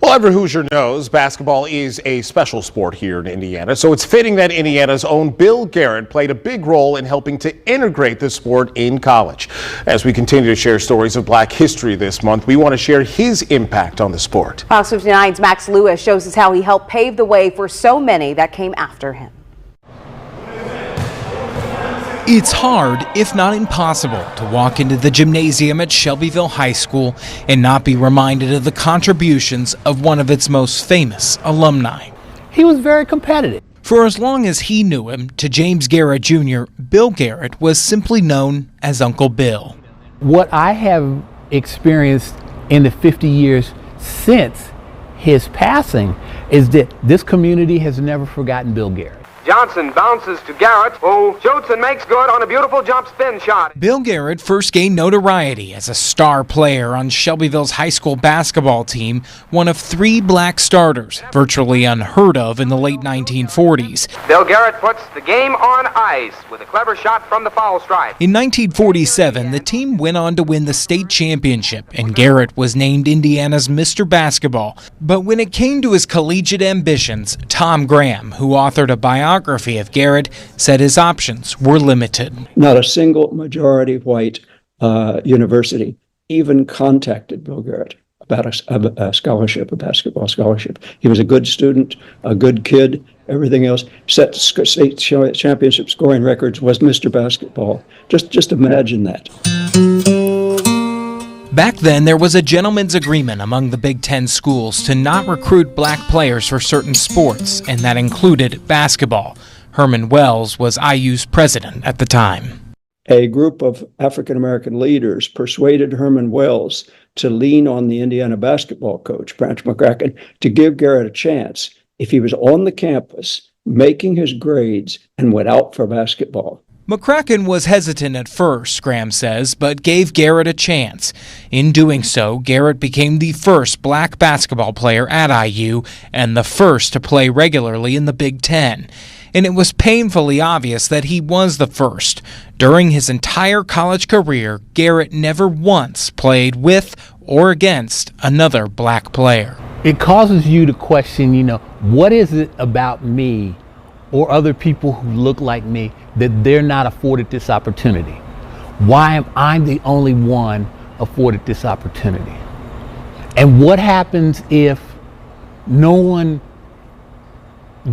Well, every Hoosier knows basketball is a special sport here in Indiana, so it's fitting that Indiana's own Bill Garrett played a big role in helping to integrate the sport in college. As we continue to share stories of Black history this month, we want to share his impact on the sport. Fox 59's Max Lewis shows us how he helped pave the way for so many that came after him. It's hard, if not impossible, to walk into the gymnasium at Shelbyville High School and not be reminded of the contributions of one of its most famous alumni. He was very competitive. For as long as he knew him, to James Garrett Jr., Bill Garrett was simply known as Uncle Bill. What I have experienced in the 50 years since his passing is that this community has never forgotten Bill Garrett. Johnson bounces to Garrett, who shoots and makes good on a beautiful jump spin shot. Bill Garrett first gained notoriety as a star player on Shelbyville's high school basketball team, one of 3 black starters, virtually unheard of in the late 1940s. Bill Garrett puts the game on ice with a clever shot from the foul stripe. In 1947, the team went on to win the state championship, and Garrett was named Indiana's Mr. Basketball. But when it came to his collegiate ambitions, Tom Graham, who authored a biography of Garrett, said his options were limited. Not a single majority white university even contacted Bill Garrett about a scholarship, a basketball scholarship. He was a good student, a good kid, everything else. Set state championship scoring records, was Mr. Basketball. Just imagine that. Back then, there was a gentleman's agreement among the Big Ten schools to not recruit black players for certain sports, and that included basketball. Herman Wells was IU's president at the time. A group of African-American leaders persuaded Herman Wells to lean on the Indiana basketball coach, Branch McCracken, to give Garrett a chance if he was on the campus making his grades and went out for basketball. McCracken was hesitant at first, Graham says, but gave Garrett a chance. In doing so, Garrett became the first black basketball player at IU and the first to play regularly in the Big Ten. And it was painfully obvious that he was the first. During his entire college career, Garrett never once played with or against another black player. It causes you to question, what is it about me or other people who look like me that they're not afforded this opportunity? Why am I the only one afforded this opportunity? And what happens if no one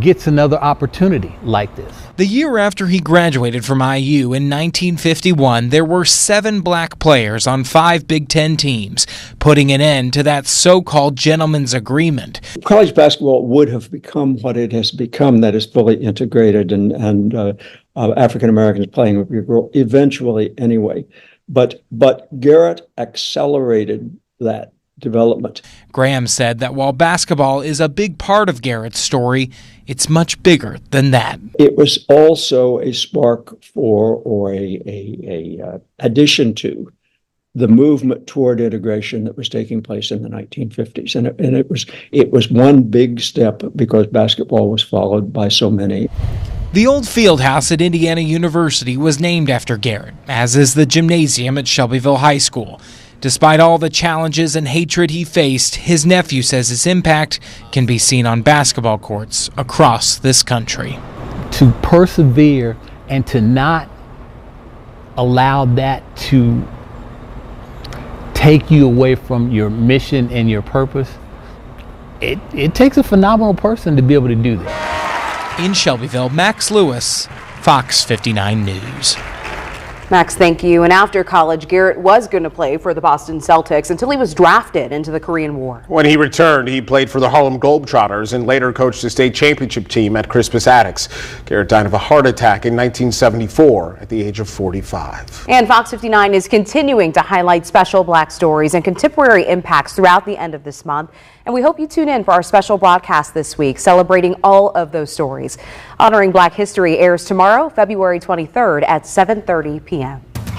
gets another opportunity like this? The year after he graduated from IU in 1951, there were 7 black players on 5 Big Ten teams, putting an end to that so-called gentleman's agreement. College basketball would have become what it has become, that is fully integrated and African Americans playing a big role eventually anyway. But Garrett accelerated that development. Graham said that while basketball is a big part of Garrett's story, it's much bigger than that. It was also a spark for, or a addition to, the movement toward integration that was taking place in the 1950s. And it was one big step because basketball was followed by so many. The old field house at Indiana University was named after Garrett, as is the gymnasium at Shelbyville High School. Despite all the challenges and hatred he faced, his nephew says his impact can be seen on basketball courts across this country. To persevere and to not allow that to take you away from your mission and your purpose, it takes a phenomenal person to be able to do that. In Shelbyville, Max Lewis, Fox 59 News. Max, thank you. And after college, Garrett was going to play for the Boston Celtics until he was drafted into the Korean War. When he returned, he played for the Harlem Globetrotters and later coached the state championship team at Crispus Attucks. Garrett died of a heart attack in 1974 at the age of 45. And Fox 59 is continuing to highlight special black stories and contemporary impacts throughout the end of this month. And we hope you tune in for our special broadcast this week, celebrating all of those stories. Honoring Black History airs tomorrow, February 23rd at 7:30 p.m.